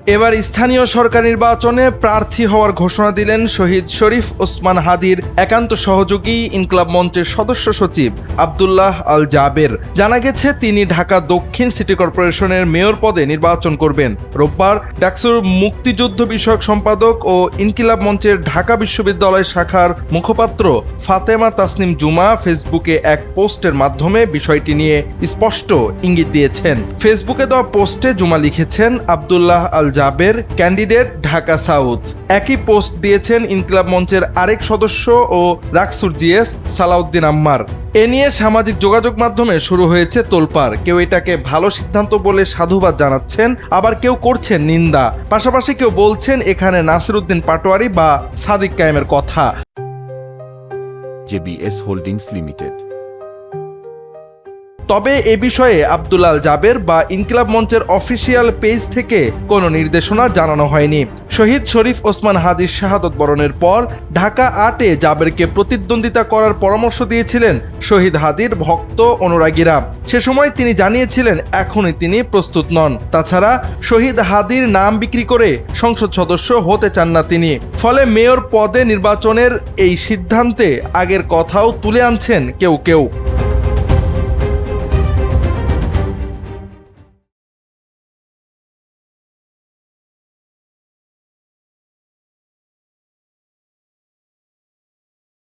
এবার স্থানীয় সরকার নির্বাচনে প্রার্থী হওয়ার ঘোষণা দিলেন শহীদ শরীফ ওসমান হাদির একান্ত সহযোগী ইনকিলাব মঞ্চের সদস্য সচিব আব্দুল্লাহ আল জাবের। জানা গেছে তিনি ঢাকা দক্ষিণ সিটি কর্পোরেশনের মেয়র পদে নির্বাচন করবেন। রোববার ডাকসুর মুক্তিযুদ্ধ বিষয়ক সম্পাদক ও ইনকিলাব মঞ্চের ঢাকা বিশ্ববিদ্যালয় শাখার মুখপাত্র ফাতেমা তাসনিম জুমা ফেসবুকে এক পোস্টের মাধ্যমে বিষয়টি নিয়ে স্পষ্ট ইঙ্গিত দিয়েছেন। ফেসবুকে দেওয়া পোস্টে জুমা লিখেছেন, আব্দুল্লাহ আল জাবের, ক্যান্ডিডেট ঢাকা সাউথ। একই পোস্ট দিয়েছেন ইনকিলাব মঞ্চের আরেক সদস্য ও রাকসুর জিএস সালাউদ্দিন আম্মার। এ নিয়ে সামাজিক যোগাযোগ মাধ্যমে শুরু হয়েছে তোলপাড়। কেউ এটাকে ভালো সিদ্ধান্ত বলে সাধুবাদ জানাচ্ছেন, আবার কেউ করছেন নিন্দা। পাশাপাশি কেউ বলছেন এখানে নাসিরউদ্দিন পাটোয়ারি বা সাদিক কায়েমের কথা। JBS holdings limited. তবে এ বিষয়ে আব্দুল্লাহ আল জাবের বা ইনকিলাব মঞ্চের অফিসিয়াল পেজ থেকে কোনো নির্দেশনা জানানো হয়নি। শহীদ শরীফ ওসমান হাদির শাহাদত বরণের পর ঢাকা ৮-এ জাবেরকে প্রতিদ্বন্দ্বিতা করার পরামর্শ দিয়েছিলেন শহীদ হাদির ভক্ত অনুরাগীরা। সে সময় তিনি জানিয়েছিলেন এখনই তিনি প্রস্তুত নন। তাছাড়া শহীদ হাদির নাম বিক্রি করে সংসদ সদস্য হতে চান না তিনি। ফলে মেয়র পদে নির্বাচনের এই সিদ্ধান্তে আগের কথাও তুলে আনছেন কেউ কেউ।